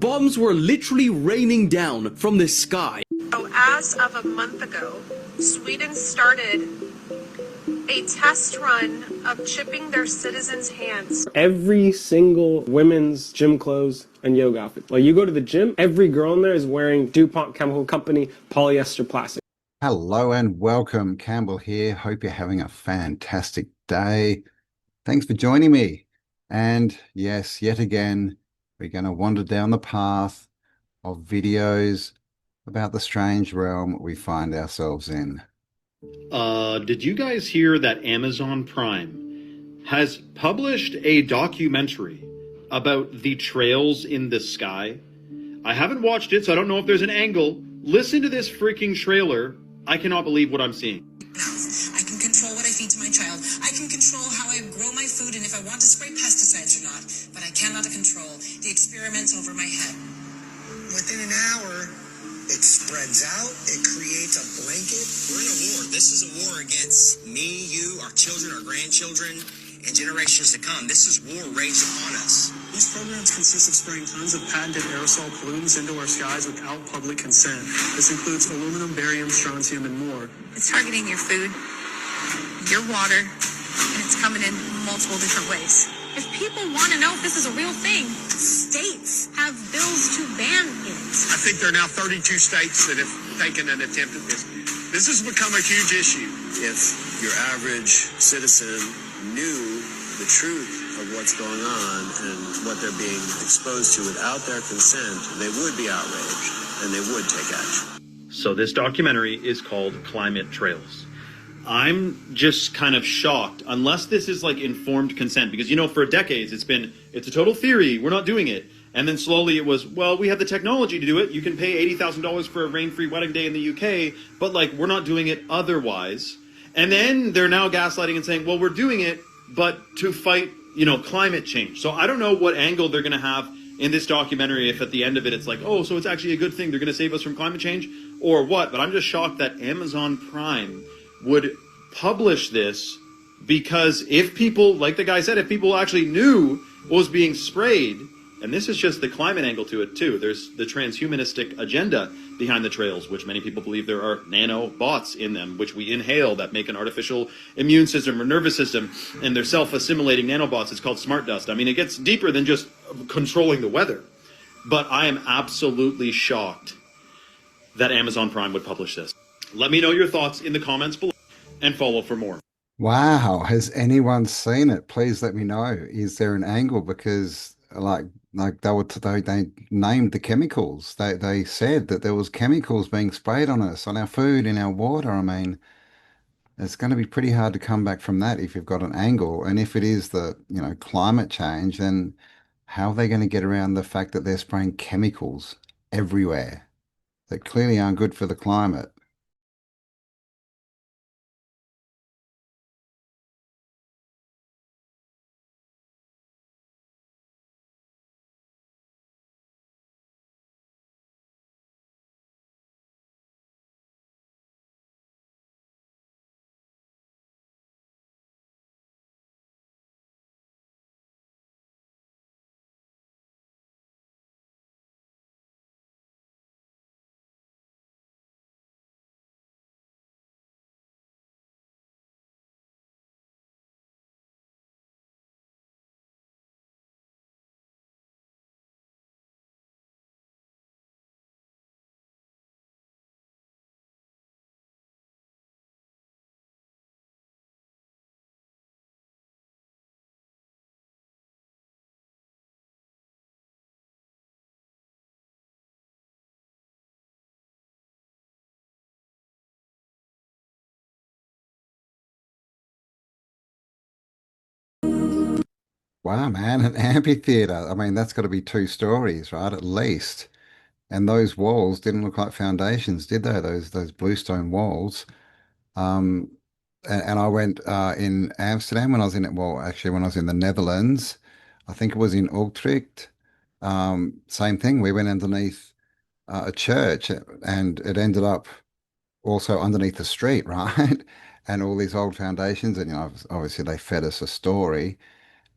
bombs were literally raining down from the sky. So as of a month ago, Sweden started a test run of chipping their citizens' hands. Every single women's gym clothes and yoga outfit. Like, you go to the gym, every girl in there is wearing DuPont Chemical Company polyester plastic. Hello and welcome. Campbell here. Hope you're having a fantastic day. Thanks for joining me. And yes, yet again, we're going to wander down the path of videos about the strange realm we find ourselves in. Did you guys hear that Amazon Prime has published a documentary about the trails in the sky? I haven't watched it, so I don't know if there's an angle. Listen to this freaking trailer. I cannot believe what I'm seeing. I can control what I feed to my child. I can control how I grow my food and if I want to spray pesticides or not. But I cannot control the experiments over my head. Within an hour, it spreads out, it creates a blanket. We're in a war. This is a war against me, you, our children, our grandchildren, and generations to come. This is war raged upon us. These programs consist of spraying tons of patented aerosol pollutants into our skies without public consent. This includes aluminum, barium, strontium, and more. It's targeting your food, your water, and it's coming in multiple different ways. If people want to know if this is a real thing, states have bills to ban it. I think there are now 32 states that have taken an attempt at this. This has become a huge issue. If your average citizen knew the truth of what's going on and what they're being exposed to without their consent, they would be outraged and they would take action. So this documentary is called Climate Trails. I'm just kind of shocked, unless this is like informed consent, because, you know, for decades it's a total theory, we're not doing it. And then slowly it was, well, we have the technology to do it. You can pay $80,000 for a rain-free wedding day in the UK, but like, we're not doing it otherwise. And then they're now gaslighting and saying, well, we're doing it, but to fight, you know, climate change. So I don't know what angle they're going to have in this documentary, if at the end of it it's like, oh, so it's actually a good thing, they're going to save us from climate change, or what. But I'm just shocked that Amazon Prime would publish this, because if people, like the guy said, if people actually knew what was being sprayed, and this is just the climate angle to it too, there's the transhumanistic agenda behind the trails, which many people believe there are nanobots in them, which we inhale, that make an artificial immune system or nervous system, and they're self-assimilating nanobots. It's called smart dust. I mean, it gets deeper than just controlling the weather. But I am absolutely shocked that Amazon Prime would publish this. Let me know your thoughts in the comments below, and follow for more. Wow. Has anyone seen it? Please let me know. Is there an angle? Because like they named the chemicals. They said that there was chemicals being sprayed on us, on our food, in our water. I mean, it's going to be pretty hard to come back from that if you've got an angle. And if it is the, you know, climate change, then how are they going to get around the fact that they're spraying chemicals everywhere that clearly aren't good for the climate? Wow, man, an amphitheater. I mean, that's got to be 2 stories, right? At least. And those walls didn't look like foundations, did they? Those bluestone walls. Um, and I went in Amsterdam when I was in it. Well, actually, when I was in the Netherlands, I think it was in Utrecht. Same thing. We went underneath a church, and it ended up also underneath the street, right? And all these old foundations, and you know, obviously they fed us a story.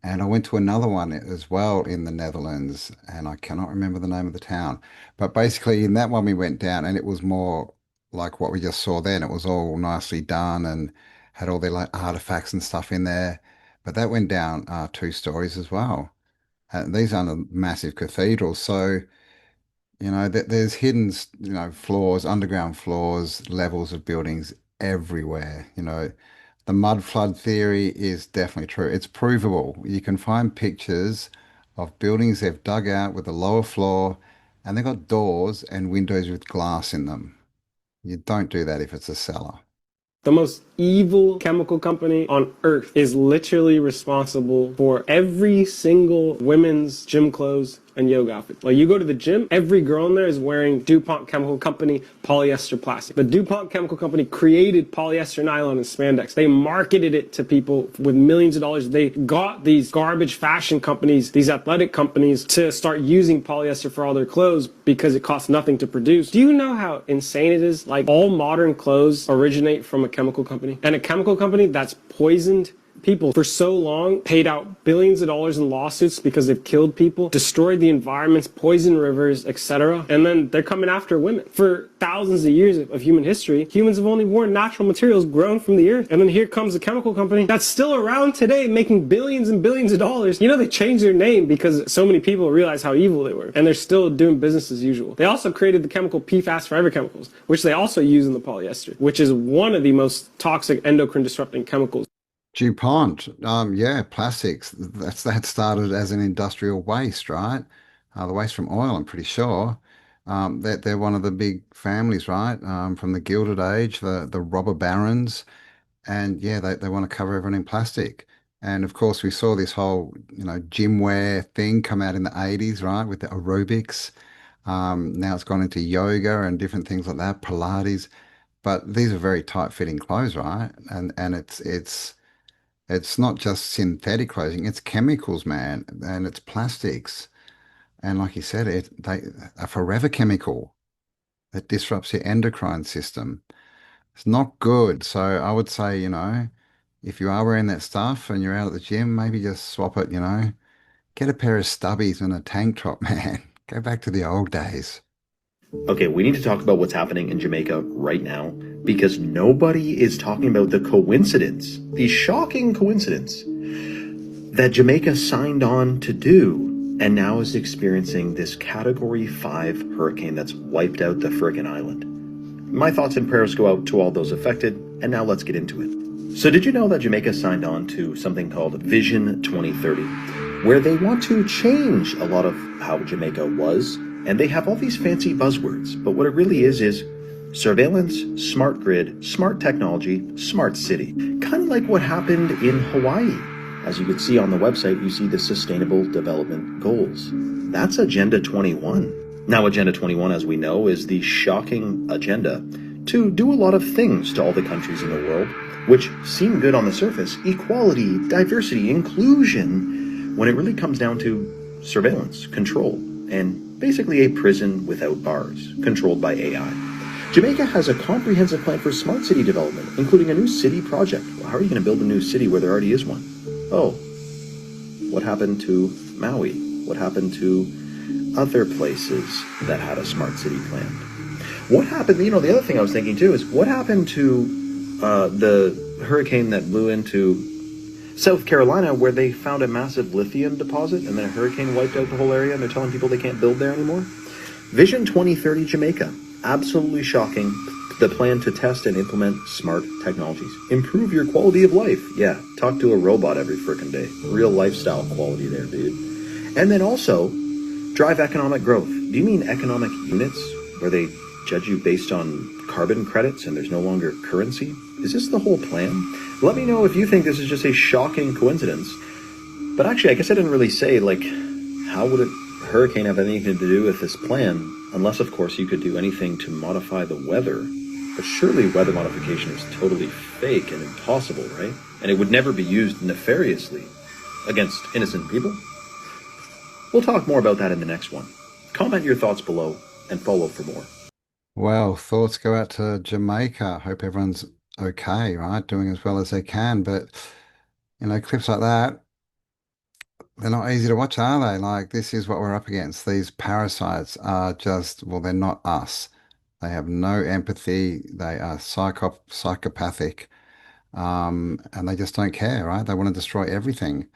And I went to another one as well in the Netherlands, and I cannot remember the name of the town. But basically, in that one, we went down, and it was more like what we just saw then. It was all nicely done and had all their like artifacts and stuff in there. But that went down 2 stories as well. These aren't massive cathedrals, so there's hidden, floors, underground floors, levels of buildings everywhere. The mud flood theory is definitely true. It's provable. You can find pictures of buildings they've dug out with a lower floor, and they've got doors and windows with glass in them. You don't do that if it's a cellar. The most evil chemical company on earth is literally responsible for every single women's gym clothes and yoga outfit. Like, you go to the gym, every girl in there is wearing DuPont Chemical Company polyester plastic. The DuPont Chemical Company created polyester nylon and spandex. They marketed it to people with millions of dollars. They got these garbage fashion companies, these athletic companies, to start using polyester for all their clothes because it costs nothing to produce. Do you know how insane it is? Like, all modern clothes originate from a chemical company. And a chemical company that's poisoned people for so long, paid out billions of dollars in lawsuits because they've killed people, destroyed the environments, poisoned rivers, etc. And then they're coming after women. For thousands of years of human history, humans have only worn natural materials grown from the earth. And then here comes a chemical company that's still around today making billions and billions of dollars. They changed their name because so many people realized how evil they were. And they're still doing business as usual. They also created the chemical PFAS forever chemicals, which they also use in the polyester, which is one of the most toxic endocrine disrupting chemicals. DuPont, yeah, plastics. That started as an industrial waste, right? The waste from oil, I'm pretty sure. They're one of the big families, right? From the Gilded Age, the robber barons, and yeah, they want to cover everyone in plastic. And of course, we saw this whole, gym wear thing come out in the 80s, right, with the aerobics. Now it's gone into yoga and different things like that, Pilates. But these are very tight-fitting clothes, right? And it's not just synthetic clothing, it's chemicals, man, and it's plastics. And like you said, they a forever chemical that disrupts your endocrine system. It's not good. So I would say, if you are wearing that stuff and you're out at the gym, maybe just swap it, get a pair of stubbies and a tank top, man. Go back to the old days. Okay, we need to talk about what's happening in Jamaica right now because nobody is talking about the coincidence, the shocking coincidence that Jamaica signed on to do and now is experiencing this Category 5 hurricane that's wiped out the frickin' island. My thoughts and prayers go out to all those affected, and now let's get into it. So did you know that Jamaica signed on to something called Vision 2030, where they want to change a lot of how Jamaica was, and they have all these fancy buzzwords, but what it really is surveillance, smart grid, smart technology, smart city. Kind of like what happened in Hawaii. As you can see on the website, you see the Sustainable Development Goals. That's Agenda 21. Now, Agenda 21, as we know, is the shocking agenda to do a lot of things to all the countries in the world, which seem good on the surface. Equality, diversity, inclusion, when it really comes down to surveillance, control, and basically a prison without bars, controlled by AI. Jamaica has a comprehensive plan for smart city development, including a new city project. Well, how are you going to build a new city where there already is one? Oh, what happened to Maui? What happened to other places that had a smart city plan? What happened, the other thing I was thinking too is what happened to the hurricane that blew into South Carolina where they found a massive lithium deposit and then a hurricane wiped out the whole area and they're telling people they can't build there anymore? Vision 2030 Jamaica. Absolutely shocking. The plan to test and implement smart technologies. Improve your quality of life. Yeah, talk to a robot every frickin' day. Real lifestyle quality there, dude. And then also, drive economic growth. Do you mean economic units where they judge you based on carbon credits and there's no longer currency? Is this the whole plan? Let me know if you think this is just a shocking coincidence. But actually, I guess I didn't really say, how would a hurricane have anything to do with this plan? Unless, of course, you could do anything to modify the weather. But surely weather modification is totally fake and impossible, right? And it would never be used nefariously against innocent people. We'll talk more about that in the next one. Comment your thoughts below and follow for more. Well, thoughts go out to Jamaica. Hope everyone's okay, right? Doing as well as they can. But, clips like that, they're not easy to watch, are they? Like, this is what we're up against. These parasites are just, well, they're not us. They have no empathy. They are psychopathic, and they just don't care, right? They want to destroy everything.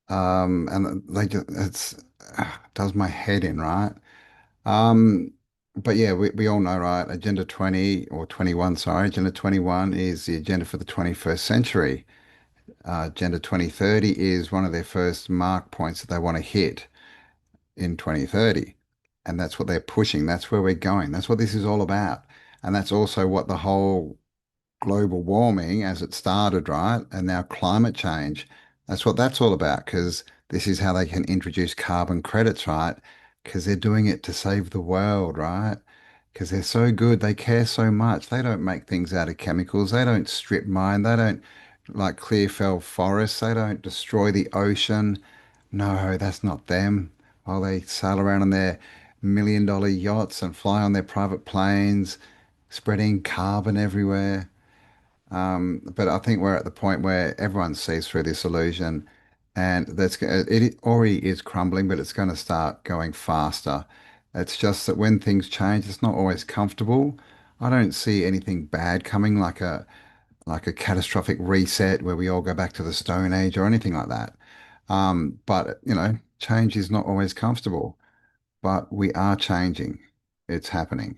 And they just, does my head in, right? Um, but yeah, we all know, right? Agenda 20 or 21, sorry, Agenda 21 is the agenda for the 21st century. Agenda 2030 is one of their first mark points that they want to hit in 2030. And that's what they're pushing. That's where we're going. That's what this is all about. And that's also what the whole global warming as it started, right? And now climate change. That's what that's all about because this is how they can introduce carbon credits, right? Because they're doing it to save the world, right? Because they're so good, they care so much. They don't make things out of chemicals. They don't strip mine. They don't like clear fell forests. They don't destroy the ocean. No, that's not them. While they sail around on their million-dollar yachts and fly on their private planes, spreading carbon everywhere. But I think we're at the point where everyone sees through this illusion, and it already is crumbling, but it's going to start going faster. It's just that when things change, it's not always comfortable. I don't see anything bad coming, like a catastrophic reset where we all go back to the Stone Age or anything like that. But change is not always comfortable, but we are changing. It's happening.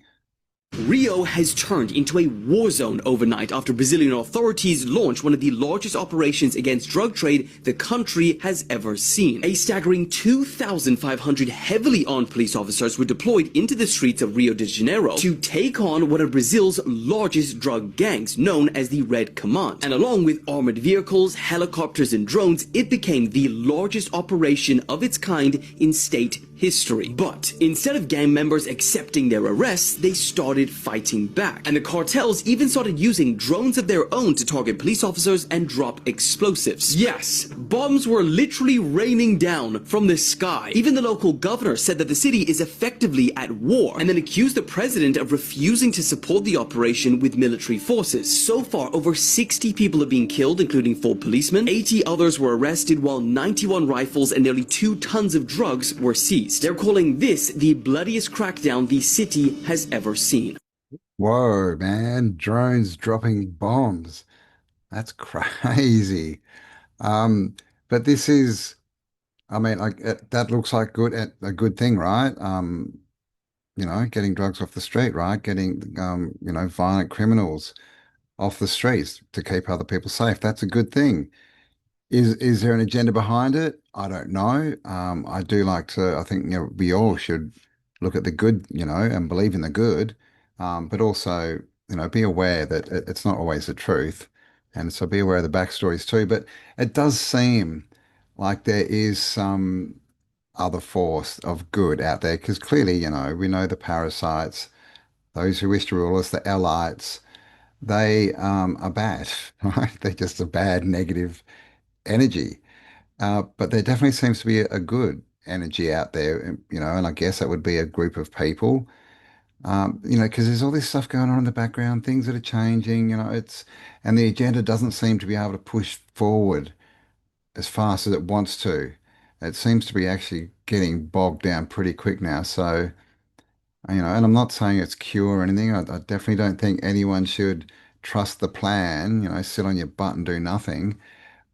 Rio has turned into a war zone overnight after Brazilian authorities launched one of the largest operations against drug trade the country has ever seen. A staggering 2,500 heavily armed police officers were deployed into the streets of Rio de Janeiro to take on one of Brazil's largest drug gangs, known as the Red Command. And along with armored vehicles, helicopters, and drones, it became the largest operation of its kind in state history. But instead of gang members accepting their arrests, they started fighting back. And the cartels even started using drones of their own to target police officers and drop explosives. Yes, bombs were literally raining down from the sky. Even the local governor said that the city is effectively at war, and then accused the president of refusing to support the operation with military forces. So far, over 60 people have been killed, including 4 policemen. 80 others were arrested, while 91 rifles and nearly 2 tons of drugs were seized. They're calling this the bloodiest crackdown the city has ever seen. Whoa, man, drones dropping bombs. That's crazy. Um, but this is, I mean, that looks like a good thing, right? Getting drugs off the street, right? Getting, violent criminals off the streets to keep other people safe. That's a good thing. Is there an agenda behind it? I don't know. I do like to, I think, we all should look at the good, and believe in the good, but also, be aware that it's not always the truth. And so be aware of the backstories too. But it does seem like there is some other force of good out there because clearly, we know the parasites, those who wish to rule us, the Allies, they are bad, right? They're just a bad, negative energy. But there definitely seems to be a good energy out there, and I guess that would be a group of people, because there's all this stuff going on in the background, things that are changing, and the agenda doesn't seem to be able to push forward as fast as it wants to. It seems to be actually getting bogged down pretty quick now. So, and I'm not saying it's cure or anything. I definitely don't think anyone should trust the plan, sit on your butt and do nothing.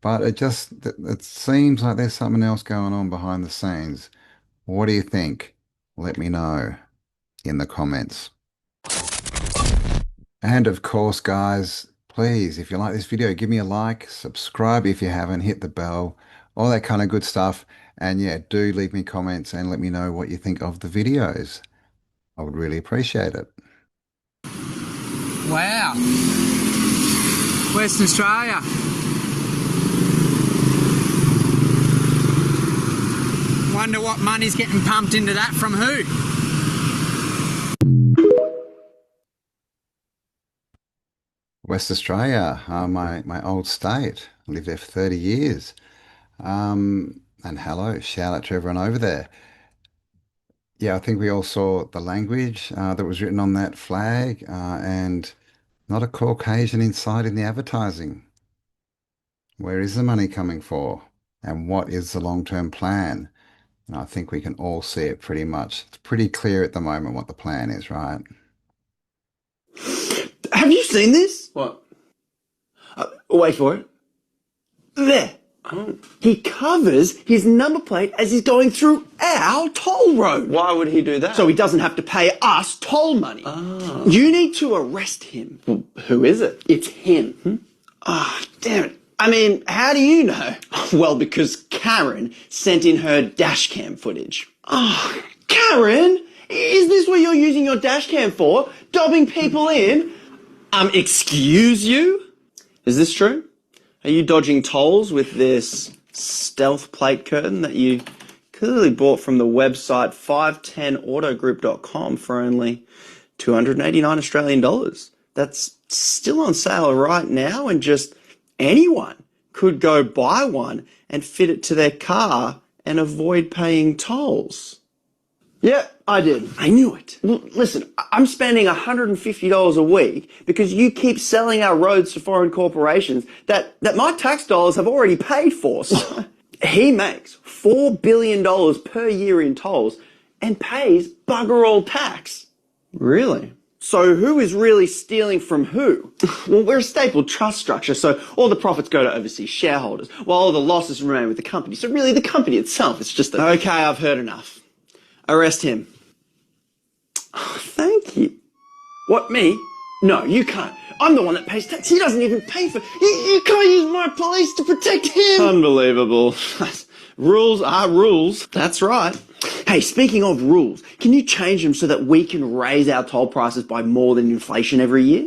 But it seems like there's something else going on behind the scenes. What do you think? Let me know in the comments. And of course, guys, please, if you like this video, give me a like, subscribe if you haven't, hit the bell, all that kind of good stuff. And yeah, do leave me comments and let me know what you think of the videos. I would really appreciate it. Wow. Western Australia. Wonder what money's getting pumped into that from who? West Australia, my old state. I lived there for 30 years. And hello, shout out to everyone over there. Yeah, I think we all saw the language that was written on that flag, and not a Caucasian in sight in the advertising. Where is the money coming for? and what is the long-term plan. And I think we can all see it pretty much. It's pretty clear at the moment what the plan is, right? Have you seen this? What? Wait for it. There. He covers his number plate as he's going through our toll road. Why would he do that? So he doesn't have to pay us toll money. Oh. You need to arrest him. Well, who is it? It's him. Damn it. I mean, how do you know? Well, because Karen sent in her dash cam footage. Oh, Karen? Is this what you're using your dash cam for? Dobbing people in? Excuse you? Is this true? Are you dodging tolls with this stealth plate curtain that you clearly bought from the website 510autogroup.com for only 289 Australian dollars? That's still on sale right now, and just anyone could go buy one and fit it to their car and avoid paying tolls. Yeah, I did. I knew it. Well, listen, I'm spending $150 a week because you keep selling our roads to foreign corporations that my tax dollars have already paid for. So he makes $4 billion per year in tolls and pays bugger all tax. Really? So who is really stealing from who? Well, we're a stapled trust structure, so all the profits go to overseas shareholders, while all the losses remain with the company. So really, the company itself is just a... Okay, I've heard enough. Arrest him. Oh, thank you. What, me? No, you can't. I'm the one that pays tax. He doesn't even pay for... You can't use my police to protect him. Unbelievable. Rules are rules. That's right. Hey, speaking of rules, can you change them so that we can raise our toll prices by more than inflation every year?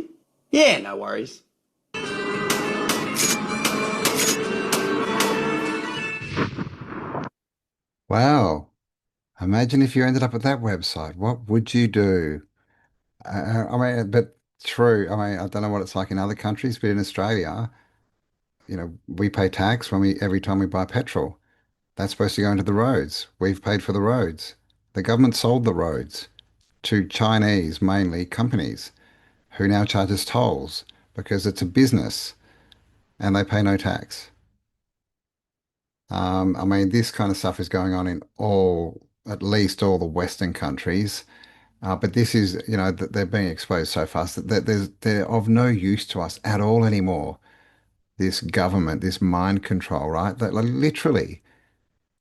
Yeah, no worries. Wow. Imagine if you ended up at that website. What would you do? I mean, but true. I mean, I don't know what it's like in other countries, but in Australia, we pay tax every time we buy petrol. That's supposed to go into the roads. We've paid for the roads. The government sold the roads to Chinese, mainly, companies who now charge us tolls because it's a business and they pay no tax. I mean, this kind of stuff is going on in at least all the Western countries. But this is, they're being exposed so fast that they're of no use to us at all anymore. This government, this mind control, right? That literally,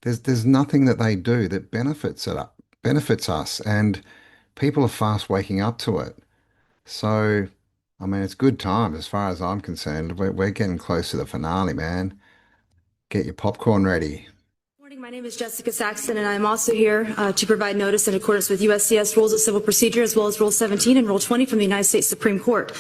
there's nothing that they do that benefits us, and people are fast waking up to it. So, I mean, it's good time as far as I'm concerned. We're getting close to the finale, man. Get your popcorn ready. My name is Jessica Saxton, and I'm also here to provide notice in accordance with USCIS Rules of Civil Procedure, as well as Rule 17 and Rule 20 from the United States Supreme Court.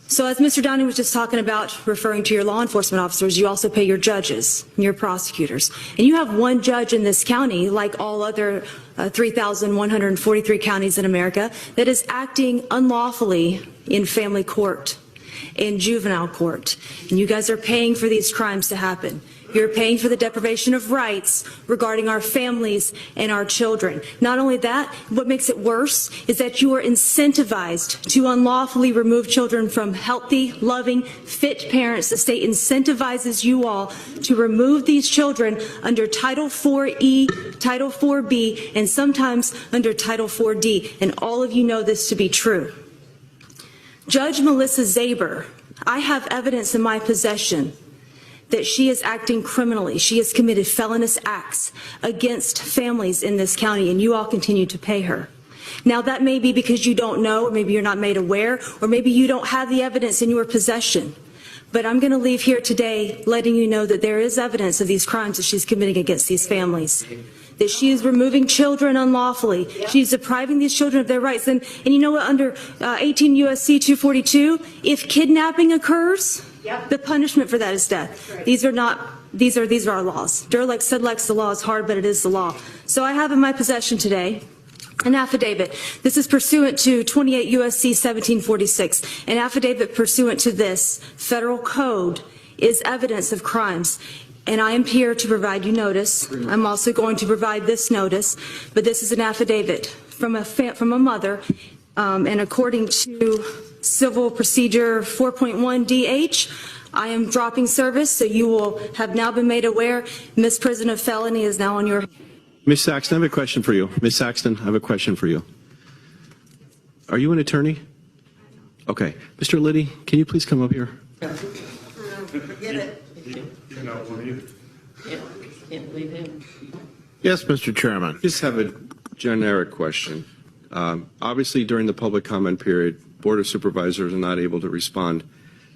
So as Mr. Downing was just talking about referring to your law enforcement officers, you also pay your judges and your prosecutors. And you have one judge in this county, like all other 3,143 counties in America, that is acting unlawfully in family court, in juvenile court. And you guys are paying for these crimes to happen. You're paying for the deprivation of rights regarding our families and our children. Not only that, what makes it worse is that you are incentivized to unlawfully remove children from healthy, loving, fit parents. The state incentivizes you all to remove these children under Title IV-E, Title IV-B, and sometimes under Title IV-D. And all of you know this to be true. Judge Melissa Zaber, I have evidence in my possession that she is acting criminally. She has committed felonious acts against families in this county, and you all continue to pay her. Now, that may be because you don't know, or maybe you're not made aware, or maybe you don't have the evidence in your possession. But I'm going to leave here today letting you know that there is evidence of these crimes that she's committing against these families, that she is removing children unlawfully. She's depriving these children of their rights. And you know what? Under 18 U.S.C. 242, if kidnapping occurs, the punishment for that is death. Right. These are our laws. Derelict said the law is hard, but it is the law. So I have in my possession today an affidavit. This is pursuant to 28 U.S.C. 1746. An affidavit pursuant to this federal code is evidence of crimes. And I am here to provide you notice. I'm also going to provide this notice, but this is an affidavit from a mother, and according to Civil Procedure 4.1 DH, I am dropping service, so you will have now been made aware. Misprision of felony is now on your. Ms. Saxton, I have a question for you. Ms. Saxton, I have a question for you. Are you an attorney? Okay. Mr. Liddy, can you please come up here? Yes, Mr. Chairman. Just have a generic question. Obviously, during the public comment period, Board of Supervisors are not able to respond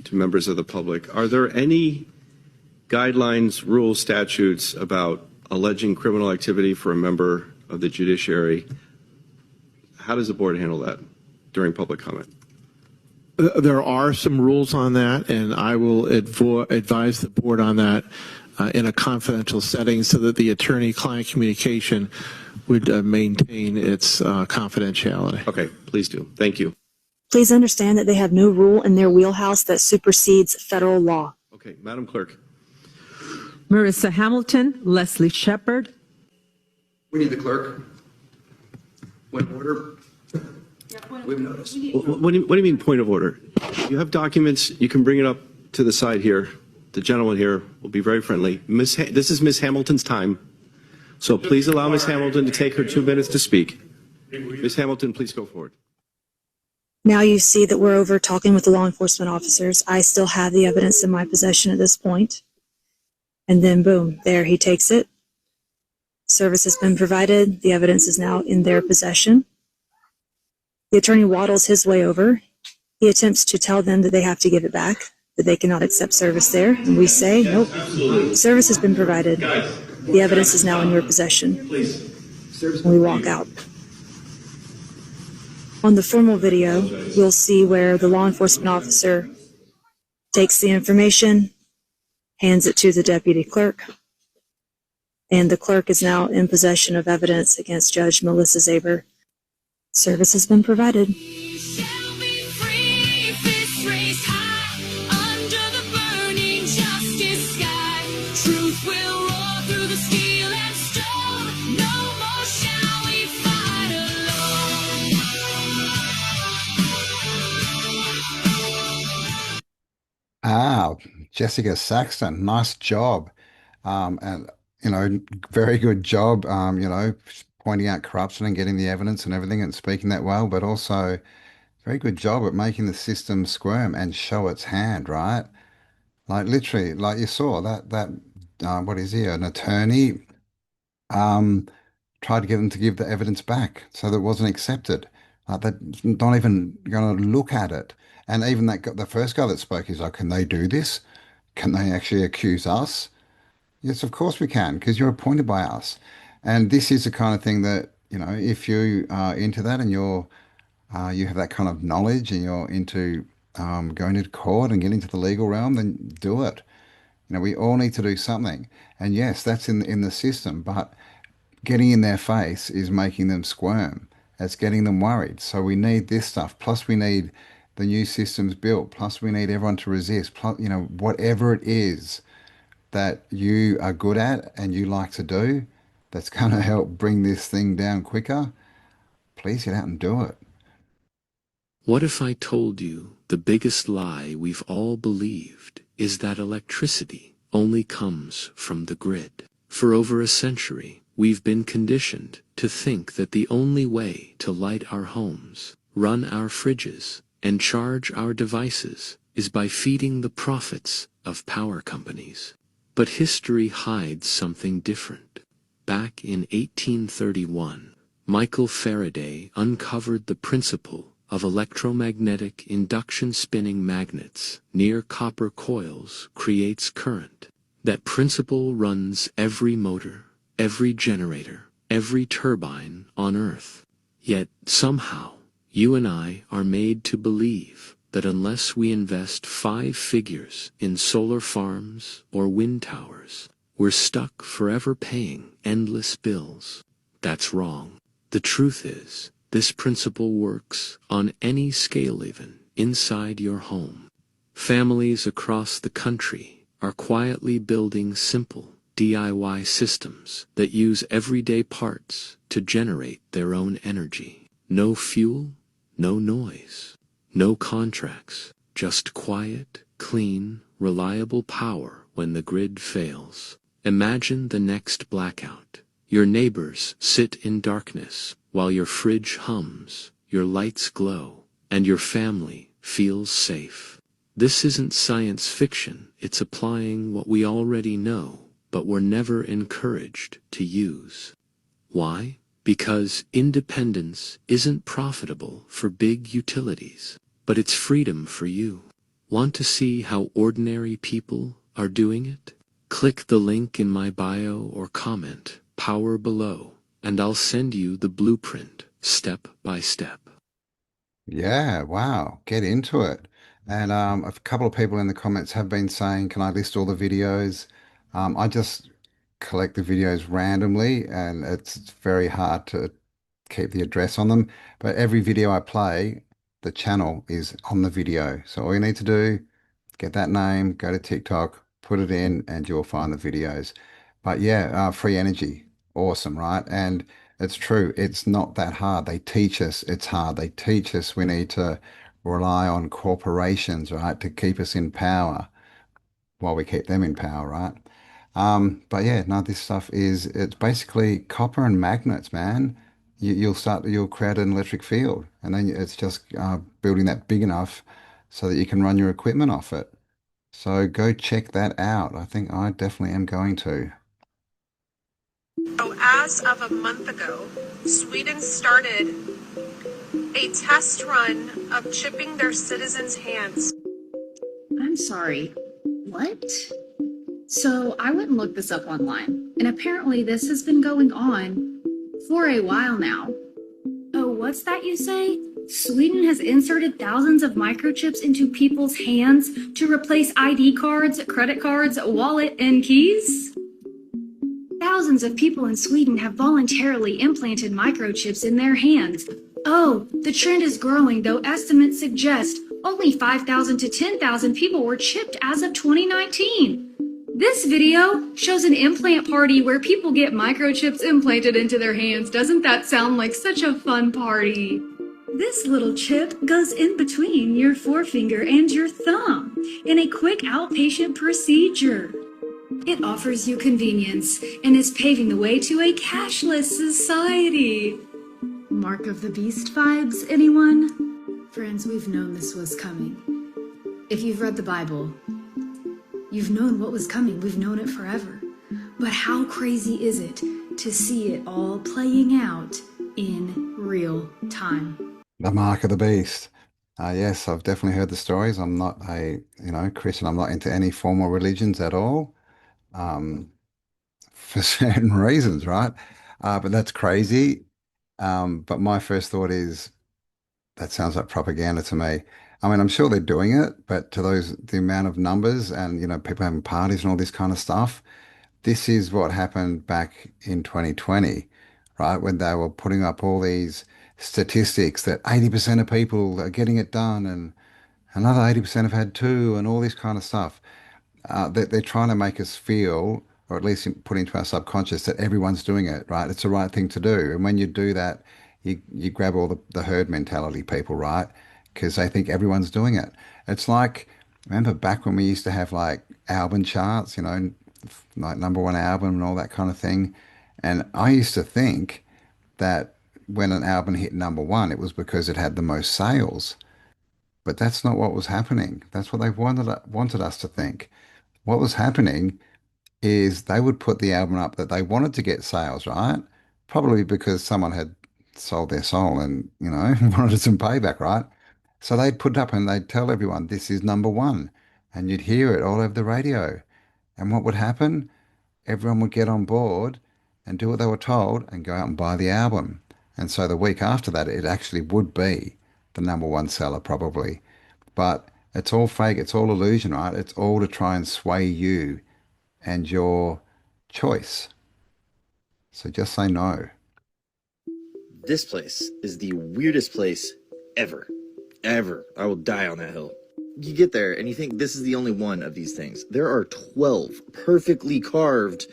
to members of the public. Are there any guidelines, rules, statutes about alleging criminal activity for a member of the judiciary? How does the board handle that during public comment? There are some rules on that, and I will advise the board on that in a confidential setting so that the attorney-client communication would maintain its confidentiality. Okay, please do. Thank you. Please understand that they have no rule in their wheelhouse that supersedes federal law. Okay, Madam Clerk. Marissa Hamilton, Leslie Shepard. We need the clerk. Point of order. We've noticed. What do you mean point of order? You have documents. You can bring it up to the side here. The gentleman here will be very friendly. This is Ms. Hamilton's time. So please allow Ms. Hamilton to take her 2 minutes to speak. Ms. Hamilton, please go forward. Now you see that we're over talking with the law enforcement officers. I still have the evidence in my possession at this point. And then boom, there he takes it. Service has been provided. The evidence is now in their possession. The attorney waddles his way over. He attempts to tell them that they have to give it back, that they cannot accept service there. And we say, nope, service has been provided. The evidence is now in your possession. And we walk out. On the formal video, you'll see where the law enforcement officer takes the information, hands it to the deputy clerk, and the clerk is now in possession of evidence against Judge Melissa Zaber. Service has been provided. Ah, Jessica Saxton, nice job. And, very good job, pointing out corruption and getting the evidence and everything and speaking that well, but also very good job at making the system squirm and show its hand, right? Like literally, like you saw what is he, an attorney, tried to get them to give the evidence back so that it wasn't accepted. Like they're not even going to look at it. And even the first guy that spoke, he's like, can they do this? Can they actually accuse us? Yes, of course we can, because you're appointed by us. And this is the kind of thing that, if you are into that and you have that kind of knowledge and you're into going to court and getting to the legal realm, then do it. We all need to do something. And yes, that's in the system, but getting in their face is making them squirm. It's getting them worried. So we need this stuff. Plus we need the new systems built. Plus we need everyone to resist. Plus, whatever it is that you are good at and you like to do, that's going to help bring this thing down quicker, please get out and do it. What if I told you the biggest lie we've all believed is that electricity only comes from the grid? For over a century, we've been conditioned to think that the only way to light our homes, run our fridges, and charge our devices is by feeding the profits of power companies. But history hides something different. Back in 1831, Michael Faraday uncovered the principle of electromagnetic induction spinning magnets near copper coils creates current. That principle runs every motor, every generator, every turbine on Earth. Yet somehow, you and I are made to believe that unless we invest 5 figures in solar farms or wind towers, we're stuck forever paying endless bills. That's wrong. The truth is, this principle works on any scale, even inside your home. Families across the country are quietly building simple DIY systems that use everyday parts to generate their own energy. No fuel, no noise, no contracts, just quiet, clean, reliable power when the grid fails. Imagine the next blackout. Your neighbors sit in darkness while your fridge hums, your lights glow, and your family feels safe. This isn't science fiction, it's applying what we already know, but were never encouraged to use. Why? Because independence isn't profitable for big utilities, but it's freedom for you. Want to see how ordinary people are doing it? Click the link in my bio or comment "Power Below" and I'll send you the blueprint step by step. Yeah, wow, get into it. And a couple of people in the comments have been saying, can I list all the videos? I just collect the videos randomly, and it's very hard to keep the address on them. But every video I play, the channel is on the video. So all you need to do, get that name, go to TikTok, put it in, and you'll find the videos. But yeah, free energy, awesome, right? And it's true, it's not that hard. They teach us it's hard. They teach us we need to rely on corporations, right, to keep us in power while we keep them in power, right? But yeah, no, this stuff it's basically copper and magnets, man. You'll create an electric field, and then it's just building that big enough so that you can run your equipment off it. So go check that out. I think I definitely am going to. So as of a month ago, Sweden started a test run of chipping their citizens' hands. I'm sorry. What? So I went and looked this up online, and apparently this has been going on for a while now. Oh, what's that you say? Sweden has inserted thousands of microchips into people's hands to replace ID cards, credit cards, wallet, and keys? Thousands of people in Sweden have voluntarily implanted microchips in their hands. Oh, the trend is growing, though estimates suggest only 5,000 to 10,000 people were chipped as of 2019. This video shows an implant party where people get microchips implanted into their hands. Doesn't that sound like such a fun party? This little chip goes in between your forefinger and your thumb in a quick outpatient procedure. It offers you convenience and is paving the way to a cashless society. Mark of the Beast vibes, anyone? Friends, we've known this was coming. If you've read the Bible, you've known what was coming. We've known it forever. But how crazy is it to see it all playing out in real time? The Mark of the Beast. Yes, I've definitely heard the stories. I'm not a, Christian. I'm not into any formal religions at all, for certain reasons, right? But that's crazy. But my first thought is that sounds like propaganda to me. I mean, I'm sure they're doing it, but to the amount of numbers and, people having parties and all this kind of stuff, this is what happened back in 2020, right? When they were putting up all these statistics that 80% of people are getting it done and another 80% have had two and all this kind of stuff. They're trying to make us feel, or at least put into our subconscious, that everyone's doing it, right? It's the right thing to do. And when you do that, you grab all the herd mentality people, right? Because they think everyone's doing it. It's like, remember back when we used to have like album charts, like #1 album and all that kind of thing. And I used to think that when an album hit #1, it was because it had the most sales. But that's not what was happening. That's what they wanted us to think. What was happening is they would put the album up that they wanted to get sales, right? Probably because someone had sold their soul and, wanted some payback, right? So they'd put it up and they'd tell everyone, this is #1. And you'd hear it all over the radio. And what would happen? Everyone would get on board and do what they were told and go out and buy the album. And so the week after that, it actually would be the #1 seller probably. But it's all fake. It's all illusion, right? It's all to try and sway you and your choice. So just say no. This place is the weirdest place ever. Ever. I will die on that hill. You get there and you think this is the only one of these things. There are 12 perfectly carved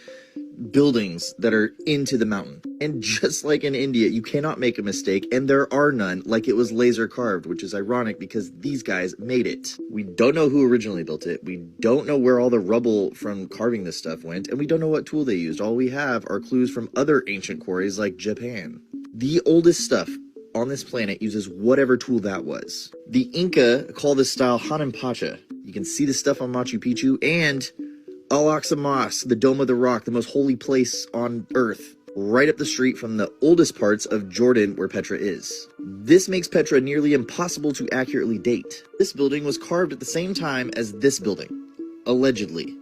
buildings that are into the mountain. And just like in India, you cannot make a mistake, and there are none, like it was laser carved, which is ironic because these guys made it. We don't know who originally built it. We don't know where all the rubble from carving this stuff went, and we don't know what tool they used. All we have are clues from other ancient quarries like Japan. The oldest stuff on this planet uses whatever tool that was. The Inca call this style Hanan-Pacha. You can see the stuff on Machu Picchu and Al-Aqsa Mosque, the Dome of the Rock, the most holy place on earth, right up the street from the oldest parts of Jordan where Petra is. This makes Petra nearly impossible to accurately date. This building was carved at the same time as this building, allegedly.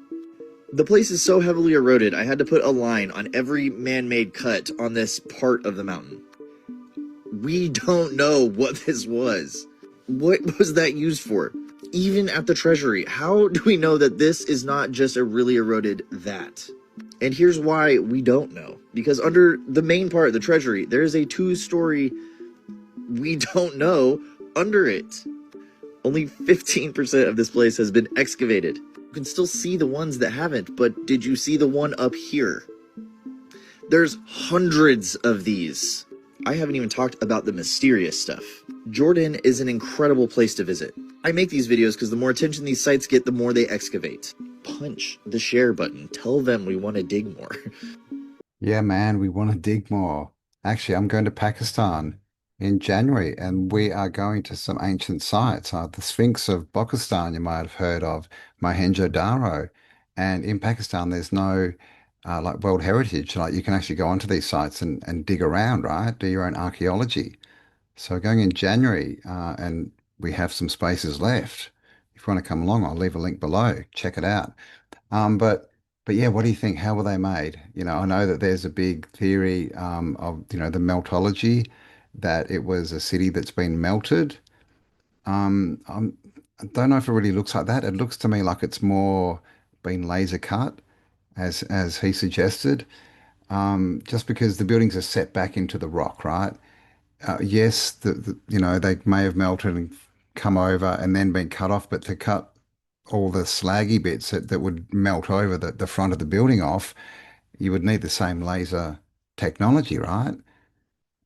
The place is so heavily eroded, I had to put a line on every man-made cut on this part of the mountain. We don't know what this was. What was that used for? Even at the treasury, how do we know that this is not just a really eroded that? And here's why we don't know. Because under the main part of the treasury, there is a 2-story we don't know under it. Only 15% of this place has been excavated. You can still see the ones that haven't, but did you see the one up here? There's hundreds of these. I haven't even talked about the mysterious stuff. Jordan is an incredible place to visit. I make these videos because the more attention these sites get, the more they excavate. Punch the share button. Tell them we want to dig more. Yeah, man, we want to dig more. Actually, I'm going to Pakistan in January, and we are going to some ancient sites. The Sphinx of Pakistan, you might have heard of, Mohenjo-Daro. And in Pakistan, there's no like World Heritage. Like you can actually go onto these sites and dig around, right? Do your own archaeology. So going in January, and we have some spaces left. If you want to come along, I'll leave a link below. Check it out. But yeah, what do you think? How were they made? You know, I know that there's a big theory of, you know, the meltology, that it was a city that's been melted. I don't know if it really looks like that. It looks to me like it's more been laser cut, as he suggested, just because the buildings are set back into the rock, right? Yes, you know, they may have melted and come over and then been cut off, but to cut all the slaggy bits that would melt over the front of the building off, you would need the same laser technology, right?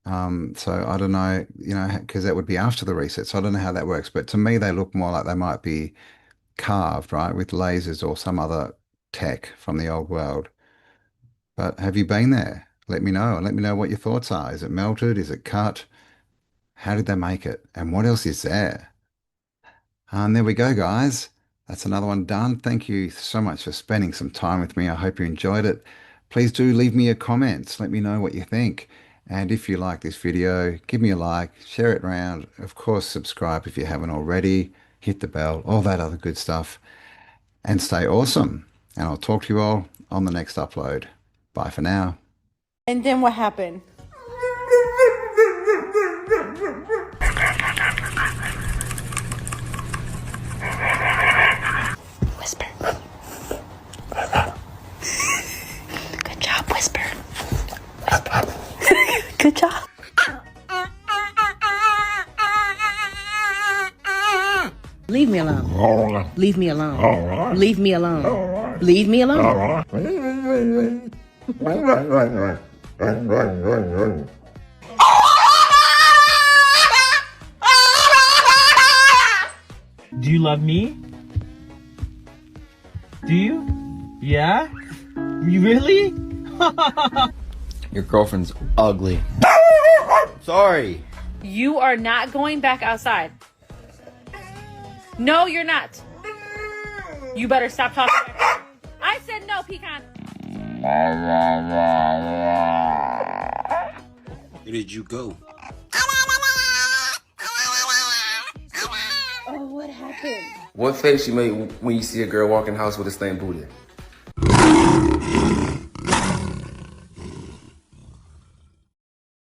So I don't know, you know, because that would be after the reset. So I don't know how that works, but to me, they look more like they might be carved, right, with lasers or some other tech from the old world. But have you been there? Let me know, and let me know what your thoughts are. Is it melted? Is it cut? How did they make it? And what else is there? And there we go, guys. That's another one done. Thank you so much for spending some time with me. I hope you enjoyed it. Please do leave me a comment. Let me know what you think. And if you like this video, give me a like, share it around. Of course, subscribe if you haven't already. Hit the bell, all that other good stuff. And stay awesome. And I'll talk to you all on the next upload. Bye for now. And then what happened? Whisper. Good job, Whisper. Whisper. Good job. Leave me alone. Leave me alone. Leave me alone. Leave me alone. Do you love me? Do you? Yeah? You really? Your girlfriend's ugly. Sorry. You are not going back outside. No, you're not. You better stop talking back. I said no, Pecan. Where did you go? Oh, what happened? What face you make when you see a girl walk in the house with a stained booty?